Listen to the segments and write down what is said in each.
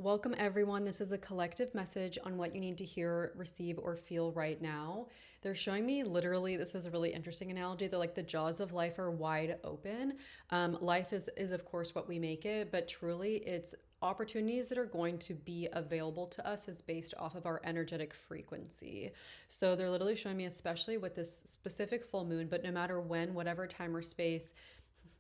Welcome, everyone. This is a collective message on what you need to hear, receive, or feel right now. They're showing me literally, this is a really interesting analogy. They're like the jaws of life are wide open. Life is, of course, what we make it, but truly it's opportunities that are going to be available to us is based off of our energetic frequency. So they're literally showing me, especially with this specific full moon, but no matter when, whatever time or space,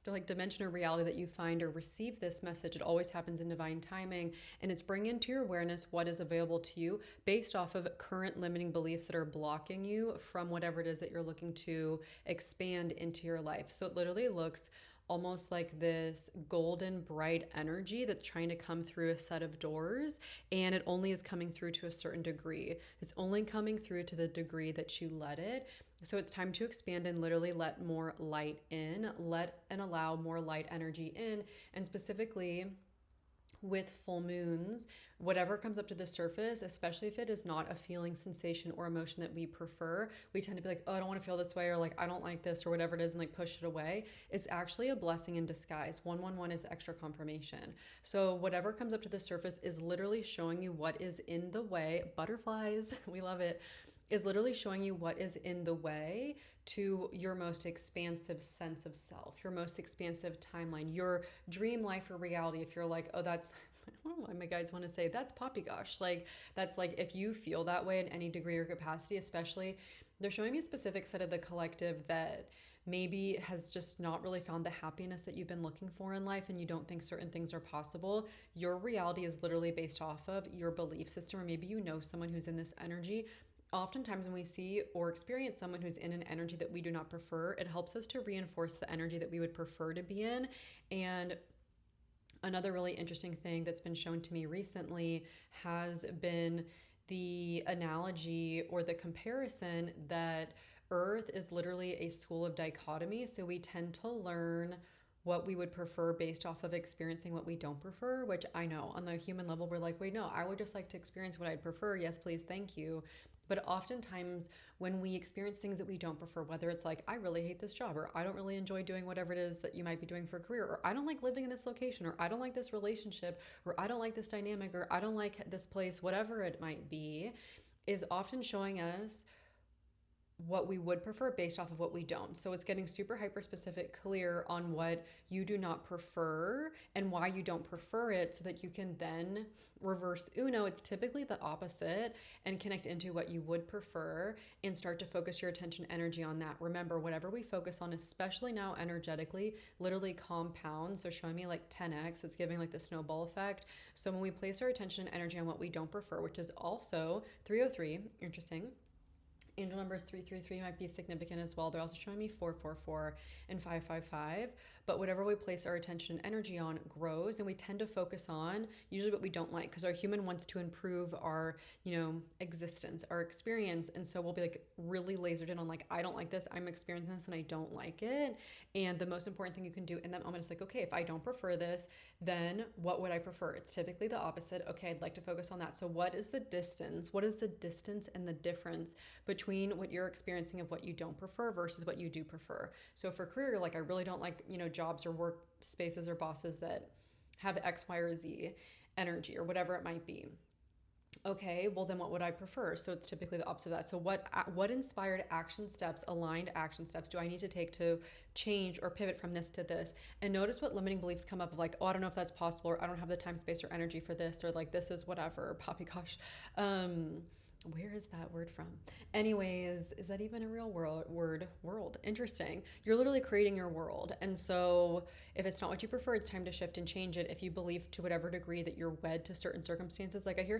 the like dimension or reality that you find or receive this message, it always happens in divine timing, and it's bringing into your awareness what is available to you based off of current limiting beliefs that are blocking you from whatever it is that you're looking to expand into your life. So it literally looks almost like this golden bright energy that's trying to come through a set of doors, and it only is coming through to a certain degree. It's only coming through to the degree that you let it. So it's time to expand and literally let more light in, let and allow more light energy in. And specifically with full moons, whatever comes up to the surface, especially if it is not a feeling, sensation, or emotion that we prefer, we tend to be like, oh, I don't want to feel this way, or like, I don't like this, or whatever it is, and like push it away. It's actually a blessing in disguise. 111 is extra confirmation. So whatever comes up to the surface is literally showing you what is in the way. Butterflies, we love it, is literally showing you what is in the way to your most expansive sense of self, your most expansive timeline, your dream life or reality. If you're like, oh, that's, I don't know why my guides want to say that's poppygosh. Like, that's like, if you feel that way in any degree or capacity, especially, they're showing me a specific set of the collective that maybe has just not really found the happiness that you've been looking for in life and you don't think certain things are possible. Your reality is literally based off of your belief system, or maybe you know someone who's in this energy. Oftentimes when we see or experience someone who's in an energy that we do not prefer, it helps us to reinforce the energy that we would prefer to be in. And another really interesting thing that's been shown to me recently has been the analogy or the comparison that Earth is literally a school of dichotomy. So we tend to learn what we would prefer based off of experiencing what we don't prefer, which I know on the human level, we're like, wait, no, I would just like to experience what I'd prefer. Yes, please, thank you. But oftentimes, when we experience things that we don't prefer, whether it's like, I really hate this job, or I don't really enjoy doing whatever it is that you might be doing for a career, or I don't like living in this location, or I don't like this relationship, or I don't like this dynamic, or I don't like this place, whatever it might be, is often showing us what we would prefer based off of what we don't. So it's getting super hyper specific, clear on what you do not prefer and why you don't prefer it, so that you can then reverse Uno. It's typically the opposite, and connect into what you would prefer and start to focus your attention energy on that. Remember, whatever we focus on, especially now energetically, literally compounds. So showing me like 10x, it's giving like the snowball effect. So when we place our attention and energy on what we don't prefer, which is also 303, interesting. Angel numbers 333 might be significant as well. They're also showing me 444 and 555. But whatever we place our attention and energy on grows, and we tend to focus on usually what we don't like, because our human wants to improve our, existence, our experience. And so we'll be like really lasered in on like, I don't like this, I'm experiencing this and I don't like it. And the most important thing you can do in that moment is like, okay, if I don't prefer this, then what would I prefer? It's typically the opposite. Okay, I'd like to focus on that. So what is the distance? What is the distance and the difference between what you're experiencing of what you don't prefer versus what you do prefer? So for career, like, I really don't like, jobs or work spaces or bosses that have X, Y, or Z energy or whatever it might be. Okay, well then what would I prefer? So it's typically the opposite of that. So what inspired action steps, aligned action steps do I need to take to change or pivot from this to this? And notice what limiting beliefs come up of like, oh, I don't know if that's possible, or I don't have the time, space, or energy for this, or like this is whatever, poppygosh. Where is that word from? Anyways, is that even a real world? Interesting. You're literally creating your world. And so if it's not what you prefer, it's time to shift and change it. If you believe to whatever degree that you're wed to certain circumstances, like I hear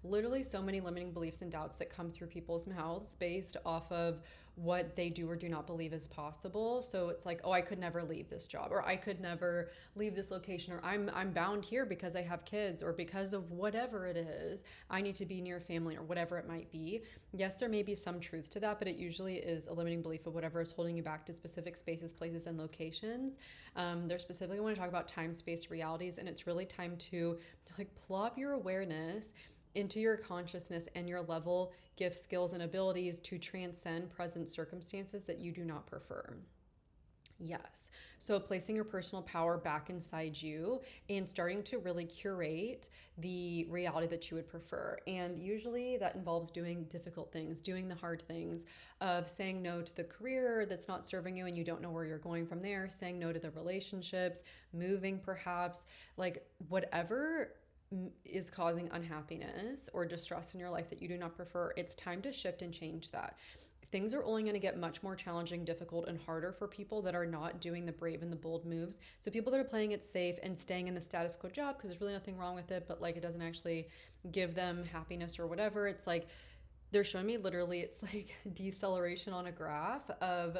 literally so many limiting beliefs and doubts that come through people's mouths based off of what they do or do not believe is possible. So it's like, oh, I could never leave this job, or I could never leave this location, or I'm bound here because I have kids, or because of whatever it is, I need to be near family, or whatever it might be. Yes, there may be some truth to that, but it usually is a limiting belief of whatever is holding you back to specific spaces, places, and locations. There's specifically want to talk about time, space, realities, and it's really time to like plop your awareness into your consciousness and your level, gifts, skills, and abilities to transcend present circumstances that you do not prefer. Yes. So placing your personal power back inside you and starting to really curate the reality that you would prefer. And usually that involves doing difficult things, doing the hard things, of saying no to the career that's not serving you and you don't know where you're going from there, saying no to the relationships, moving perhaps, like whatever is causing unhappiness or distress in your life that you do not prefer, it's time to shift and change that. Things are only going to get much more challenging, difficult, and harder for people that are not doing the brave and the bold moves. So people that are playing it safe and staying in the status quo job because there's really nothing wrong with it, but like it doesn't actually give them happiness or whatever. It's like they're showing me literally it's like deceleration on a graph of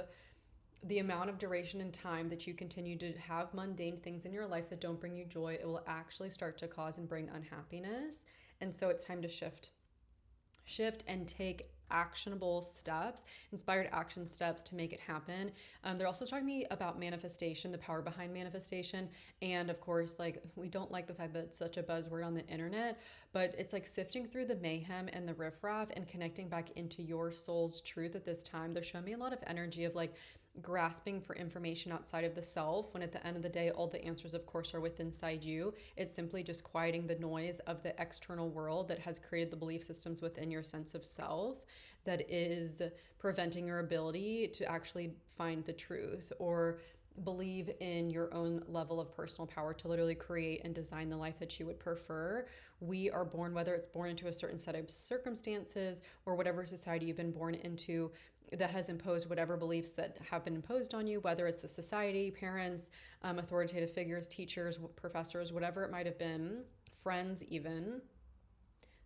the amount of duration and time that you continue to have mundane things in your life that don't bring you joy. It will actually start to cause and bring unhappiness. And so it's time to shift and take actionable steps, inspired action steps to make it happen. They're also talking to me about manifestation, the power behind manifestation. And of course, like we don't like the fact that it's such a buzzword on the internet, but it's like sifting through the mayhem and the riffraff and connecting back into your soul's truth at this time. They're showing me a lot of energy of like grasping for information outside of the self when at the end of the day all the answers of course are within inside you. It's simply just quieting the noise of the external world that has created the belief systems within your sense of self that is preventing your ability to actually find the truth or believe in your own level of personal power to literally create and design the life that you would prefer. We are born, whether it's born into a certain set of circumstances or whatever society you've been born into that has imposed whatever beliefs that have been imposed on you, whether it's the society, parents, authoritative figures, teachers, professors, whatever it might have been, friends even,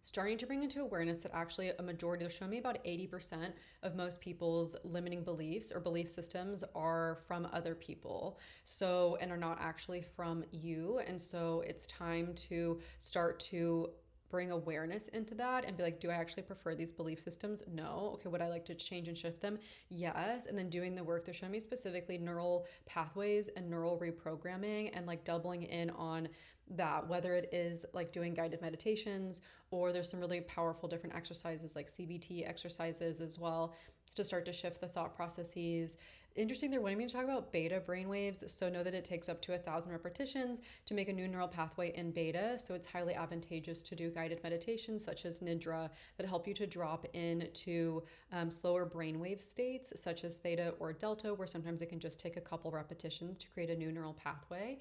starting to bring into awareness that actually a majority, they're showing me about 80% of most people's limiting beliefs or belief systems are from other people. So, and are not actually from you. And so it's time to start to bring awareness into that and be like, do I actually prefer these belief systems? No. Okay, would I like to change and shift them? Yes. And then doing the work, they're showing me specifically neural pathways and neural reprogramming and like doubling in on that, whether it is like doing guided meditations or there's some really powerful different exercises like CBT exercises as well to start to shift the thought processes. Interesting, they're wanting me to talk about beta brainwaves. So know that it takes up to 1,000 repetitions to make a new neural pathway in beta. So it's highly advantageous to do guided meditations such as Nidra that help you to drop into slower brainwave states such as theta or delta, where sometimes it can just take a couple repetitions to create a new neural pathway.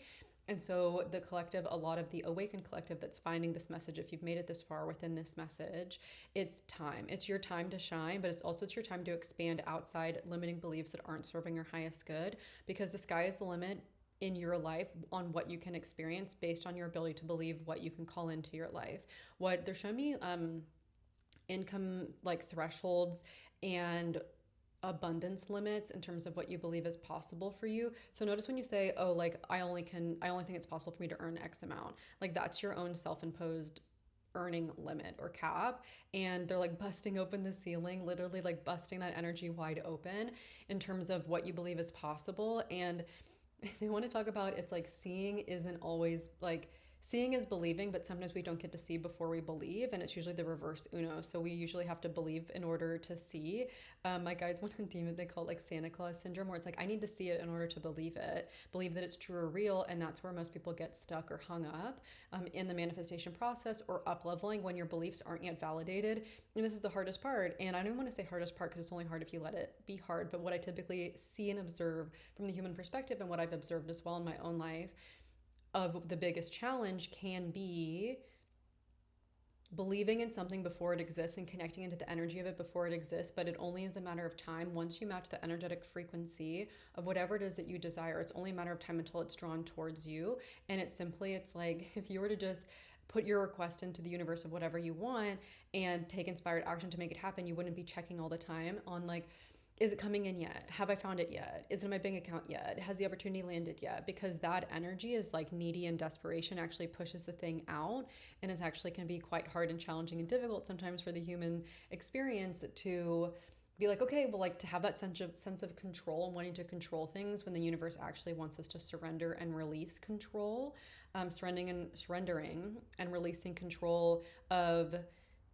And so the collective, a lot of the awakened collective that's finding this message, if you've made it this far within this message, it's time. It's your time to shine, but it's your time to expand outside limiting beliefs that aren't serving your highest good, because the sky is the limit in your life on what you can experience based on your ability to believe what you can call into your life. What they're showing me income like thresholds and abundance limits in terms of what you believe is possible for you. So notice when you say, oh, like I only think it's possible for me to earn X amount, like that's your own self-imposed earning limit or cap. And they're like busting open the ceiling, literally like busting that energy wide open in terms of what you believe is possible. And they want to talk about it's like seeing isn't always like seeing is believing, but sometimes we don't get to see before we believe, and it's usually the reverse Uno. So we usually have to believe in order to see. My guides want to deem it, they call it like Santa Claus syndrome, where it's like I need to see it in order to believe that it's true or real, and that's where most people get stuck or hung up in the manifestation process or up leveling when your beliefs aren't yet validated. And this is the hardest part, and I don't even want to say hardest part because it's only hard if you let it be hard. But what I typically see and observe from the human perspective, and what I've observed as well in my own life, of the biggest challenge can be believing in something before it exists and connecting into the energy of it before it exists, but it only is a matter of time. Once you match the energetic frequency of whatever it is that you desire, it's only a matter of time until it's drawn towards you. And it's like if you were to just put your request into the universe of whatever you want and take inspired action to make it happen, you wouldn't be checking all the time on like, is it coming in yet? Have I found it yet? Is it in my bank account yet? Has the opportunity landed yet? Because that energy is like needy and desperation actually pushes the thing out, and is actually can be quite hard and challenging and difficult sometimes for the human experience to be like, okay, well, like to have that sense of control and wanting to control things when the universe actually wants us to surrender and release control, surrendering and releasing control of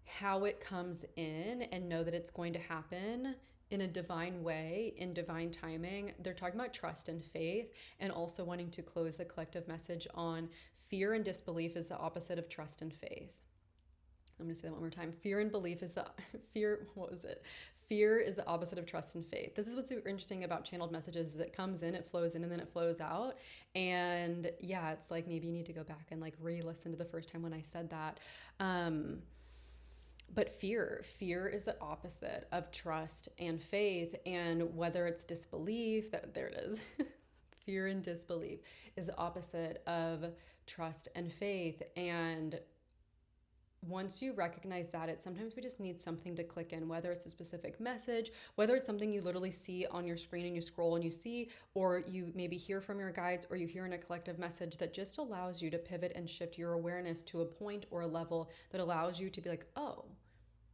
how it comes in, and know that it's going to happen in a divine way, in divine timing. They're talking about trust and faith, and also wanting to close the collective message on fear and disbelief is the opposite of trust and faith. I'm going to say that one more time. Fear and belief is the fear. What was it? Fear is the opposite of trust and faith. This is what's super interesting about channeled messages is it comes in, it flows in, and then it flows out. And yeah, it's like maybe you need to go back and like re-listen to the first time when I said that. But fear is the opposite of trust and faith. And whether it's disbelief, there it is. Fear and disbelief is the opposite of trust and faith. And once you recognize that, it's sometimes we just need something to click in, whether it's a specific message, whether it's something you literally see on your screen and you scroll and you see, or you maybe hear from your guides, or you hear in a collective message that just allows you to pivot and shift your awareness to a point or a level that allows you to be like, oh,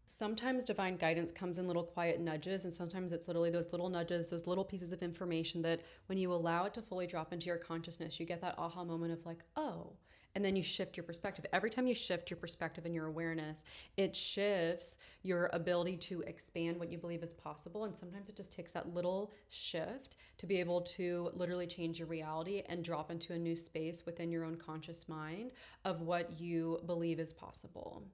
sometimes divine guidance comes in little quiet nudges, and sometimes it's literally those little nudges, those little pieces of information that when you allow it to fully drop into your consciousness, you get that aha moment of like, oh, and then you shift your perspective. Every time you shift your perspective and your awareness, it shifts your ability to expand what you believe is possible. And sometimes it just takes that little shift to be able to literally change your reality and drop into a new space within your own conscious mind of what you believe is possible.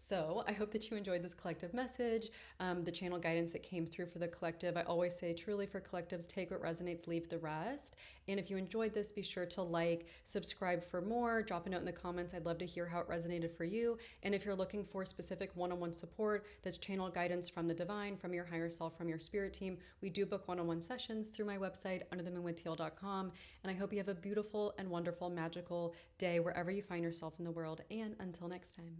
So I hope that you enjoyed this collective message, the channel guidance that came through for the collective. I always say truly for collectives, take what resonates, leave the rest. And if you enjoyed this, be sure to like, subscribe for more, drop a note in the comments. I'd love to hear how it resonated for you. And if you're looking for specific one-on-one support, that's channel guidance from the divine, from your higher self, from your spirit team, we do book one-on-one sessions through my website, underthemoonwithteal.com. And I hope you have a beautiful and wonderful, magical day wherever you find yourself in the world. And until next time.